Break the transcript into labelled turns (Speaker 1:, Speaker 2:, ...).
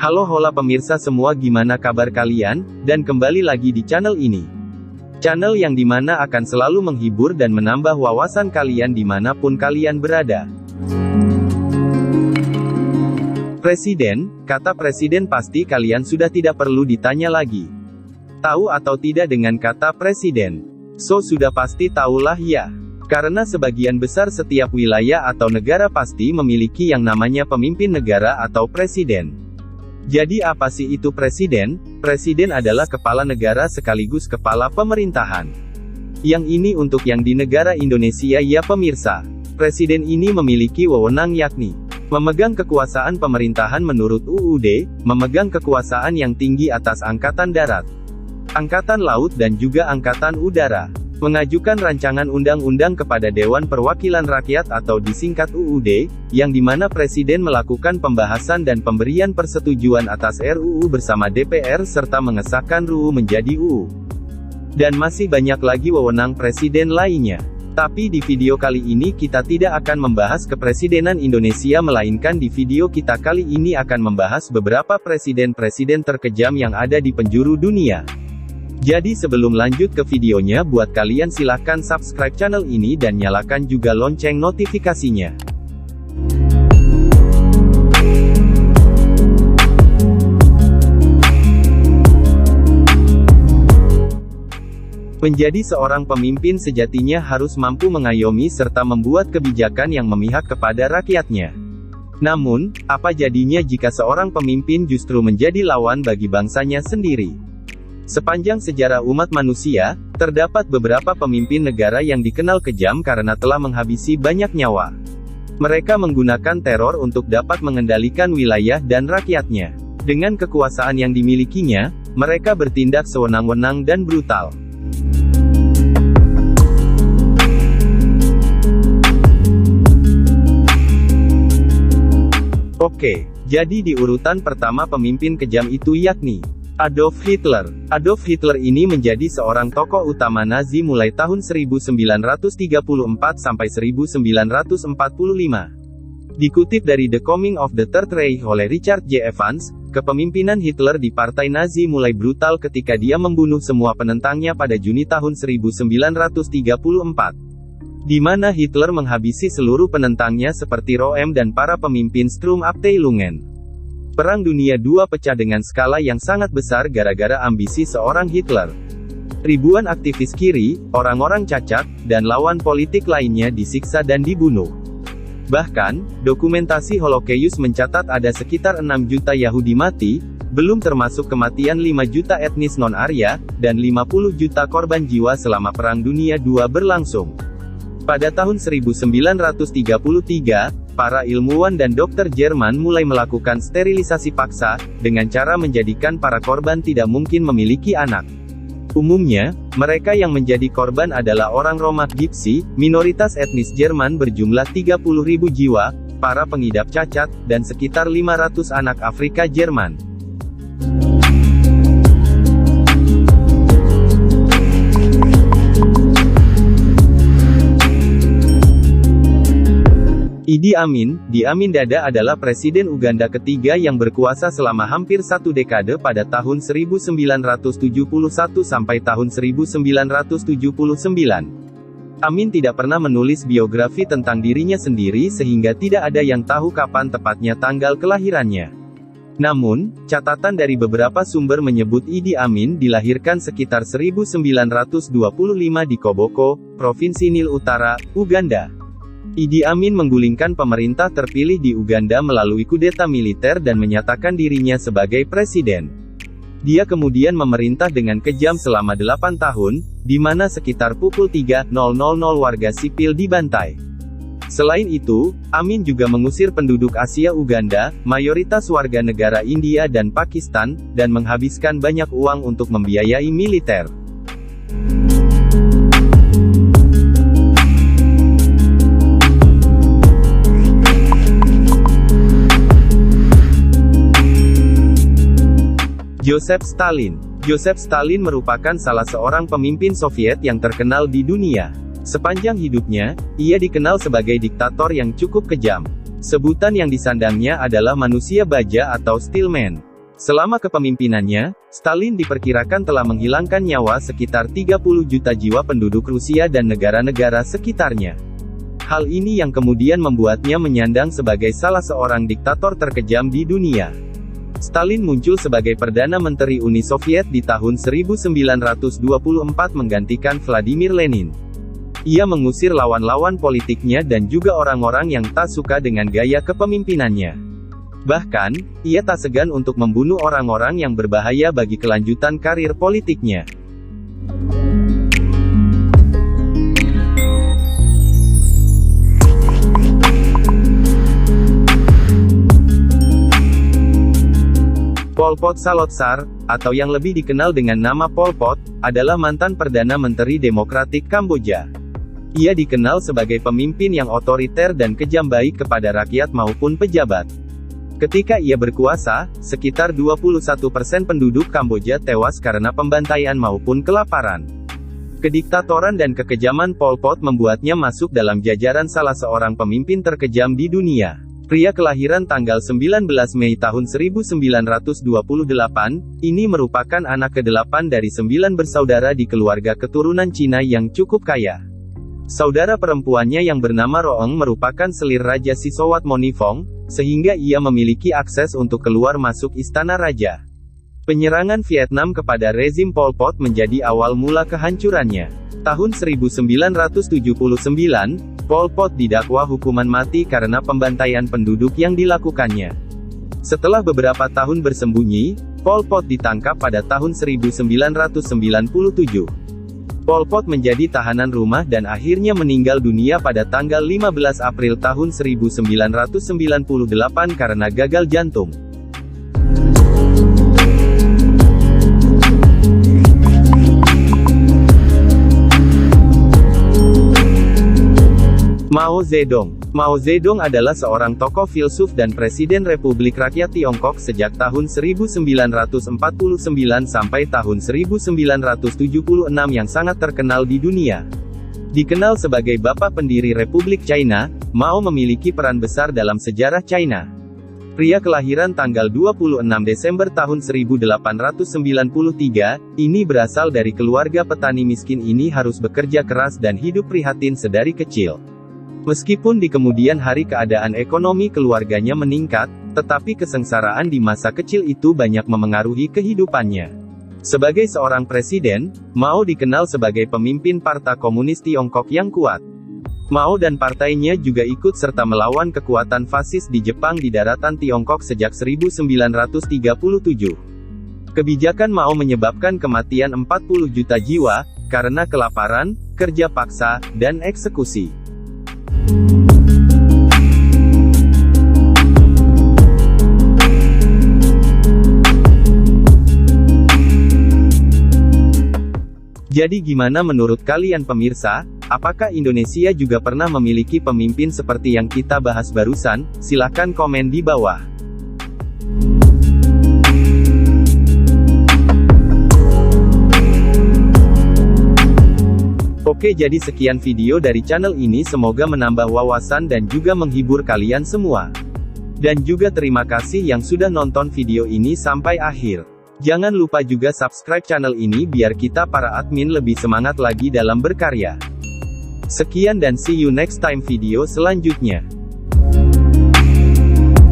Speaker 1: Halo hola pemirsa semua, gimana kabar kalian? Dan kembali lagi di channel ini. Channel yang dimana akan selalu menghibur dan menambah wawasan kalian dimanapun kalian berada. Presiden, kata presiden pasti kalian sudah tidak perlu ditanya lagi. Tahu atau tidak dengan kata presiden? So sudah pasti tahulah ya. Karena sebagian besar setiap wilayah atau negara pasti memiliki yang namanya pemimpin negara atau presiden. Jadi apa sih itu presiden? Presiden adalah kepala negara sekaligus kepala pemerintahan. Yang ini untuk yang di negara Indonesia ya pemirsa. Presiden ini memiliki wewenang yakni memegang kekuasaan pemerintahan menurut UUD, memegang kekuasaan yang tinggi atas Angkatan Darat, Angkatan Laut dan juga Angkatan Udara. Mengajukan rancangan undang-undang kepada Dewan Perwakilan Rakyat atau disingkat UUD, yang dimana Presiden melakukan pembahasan dan pemberian persetujuan atas RUU bersama DPR serta mengesahkan RUU menjadi UU. Dan masih banyak lagi wewenang Presiden lainnya. Tapi di video kali ini kita tidak akan membahas kepresidenan Indonesia, melainkan di video kita kali ini akan membahas beberapa presiden-presiden terkejam yang ada di penjuru dunia. Jadi sebelum lanjut ke videonya, buat kalian silahkan subscribe channel ini dan nyalakan juga lonceng notifikasinya. Menjadi seorang pemimpin sejatinya harus mampu mengayomi serta membuat kebijakan yang memihak kepada rakyatnya. Namun, apa jadinya jika seorang pemimpin justru menjadi lawan bagi bangsanya sendiri? Sepanjang sejarah umat manusia, terdapat beberapa pemimpin negara yang dikenal kejam karena telah menghabisi banyak nyawa. Mereka menggunakan teror untuk dapat mengendalikan wilayah dan rakyatnya. Dengan kekuasaan yang dimilikinya, mereka bertindak sewenang-wenang dan brutal. Oke, jadi di urutan pertama pemimpin kejam itu yakni Adolf Hitler. Adolf Hitler ini menjadi seorang tokoh utama Nazi mulai tahun 1934 sampai 1945. Dikutip dari The Coming of the Third Reich oleh Richard J. Evans, kepemimpinan Hitler di Partai Nazi mulai brutal ketika dia membunuh semua penentangnya pada Juni tahun 1934. Di mana Hitler menghabisi seluruh penentangnya seperti Roem dan para pemimpin Sturmabteilungen. Perang Dunia II pecah dengan skala yang sangat besar gara-gara ambisi seorang Hitler. Ribuan aktivis kiri, orang-orang cacat, dan lawan politik lainnya disiksa dan dibunuh. Bahkan, dokumentasi Holocaust mencatat ada sekitar 6 juta Yahudi mati, belum termasuk kematian 5 juta etnis non-Arya, dan 50 juta korban jiwa selama Perang Dunia II berlangsung. Pada tahun 1933, para ilmuwan dan dokter Jerman mulai melakukan sterilisasi paksa, dengan cara menjadikan para korban tidak mungkin memiliki anak. Umumnya, mereka yang menjadi korban adalah orang Roma, Gypsy, minoritas etnis Jerman berjumlah 30.000 jiwa, para pengidap cacat, dan sekitar 500 anak Afrika Jerman. Idi Amin Dada adalah presiden Uganda ketiga yang berkuasa selama hampir satu dekade pada tahun 1971 sampai tahun 1979. Amin tidak pernah menulis biografi tentang dirinya sendiri sehingga tidak ada yang tahu kapan tepatnya tanggal kelahirannya. Namun, catatan dari beberapa sumber menyebut Idi Amin dilahirkan sekitar 1925 di Koboko, Provinsi Nil Utara, Uganda. Idi Amin menggulingkan pemerintah terpilih di Uganda melalui kudeta militer dan menyatakan dirinya sebagai presiden. Dia kemudian memerintah dengan kejam selama 8 tahun, di mana sekitar pukul 3.00 warga sipil dibantai. Selain itu, Amin juga mengusir penduduk Asia Uganda, mayoritas warga negara India dan Pakistan, dan menghabiskan banyak uang untuk membiayai militer. Joseph Stalin. Joseph Stalin merupakan salah seorang pemimpin Soviet yang terkenal di dunia. Sepanjang hidupnya, ia dikenal sebagai diktator yang cukup kejam. Sebutan yang disandangnya adalah manusia baja atau steelman. Selama kepemimpinannya, Stalin diperkirakan telah menghilangkan nyawa sekitar 30 juta jiwa penduduk Rusia dan negara-negara sekitarnya. Hal ini yang kemudian membuatnya menyandang sebagai salah seorang diktator terkejam di dunia. Stalin muncul sebagai Perdana Menteri Uni Soviet di tahun 1924 menggantikan Vladimir Lenin. Ia mengusir lawan-lawan politiknya dan juga orang-orang yang tak suka dengan gaya kepemimpinannya. Bahkan, ia tak segan untuk membunuh orang-orang yang berbahaya bagi kelanjutan karir politiknya. Pol Pot Salotsar, atau yang lebih dikenal dengan nama Pol Pot, adalah mantan Perdana Menteri Demokratik Kamboja. Ia dikenal sebagai pemimpin yang otoriter dan kejam baik kepada rakyat maupun pejabat. Ketika ia berkuasa, sekitar 21% penduduk Kamboja tewas karena pembantaian maupun kelaparan. Kediktatoran dan kekejaman Pol Pot membuatnya masuk dalam jajaran salah seorang pemimpin terkejam di dunia. Pria kelahiran tanggal 19 Mei tahun 1928, ini merupakan anak ke-8 dari 9 bersaudara di keluarga keturunan Cina yang cukup kaya. Saudara perempuannya yang bernama Roeng merupakan selir Raja Sisowat Monifong, sehingga ia memiliki akses untuk keluar masuk istana raja. Penyerangan Vietnam kepada rezim Pol Pot menjadi awal mula kehancurannya. Tahun 1979, Pol Pot didakwa hukuman mati karena pembantaian penduduk yang dilakukannya. Setelah beberapa tahun bersembunyi, Pol Pot ditangkap pada tahun 1997. Pol Pot menjadi tahanan rumah dan akhirnya meninggal dunia pada tanggal 15 April tahun 1998 karena gagal jantung. Mao Zedong. Mao Zedong adalah seorang tokoh filsuf dan Presiden Republik Rakyat Tiongkok sejak tahun 1949 sampai tahun 1976 yang sangat terkenal di dunia. Dikenal sebagai Bapak Pendiri Republik China, Mao memiliki peran besar dalam sejarah China. Pria kelahiran tanggal 26 Desember tahun 1893, ini berasal dari keluarga petani miskin. Ini harus bekerja keras dan hidup prihatin sedari kecil. Meskipun di kemudian hari keadaan ekonomi keluarganya meningkat, tetapi kesengsaraan di masa kecil itu banyak memengaruhi kehidupannya. Sebagai seorang presiden, Mao dikenal sebagai pemimpin Partai Komunis Tiongkok yang kuat. Mao dan partainya juga ikut serta melawan kekuatan fasis di Jepang di daratan Tiongkok sejak 1937. Kebijakan Mao menyebabkan kematian 40 juta jiwa, karena kelaparan, kerja paksa, dan eksekusi. Jadi gimana menurut kalian pemirsa? Apakah Indonesia juga pernah memiliki pemimpin seperti yang kita bahas barusan? Silahkan komen di bawah. Oke, jadi sekian video dari channel ini, semoga menambah wawasan dan juga menghibur kalian semua. Dan juga terima kasih yang sudah nonton video ini sampai akhir. Jangan lupa juga subscribe channel ini biar kita para admin lebih semangat lagi dalam berkarya. Sekian dan see you next time video selanjutnya.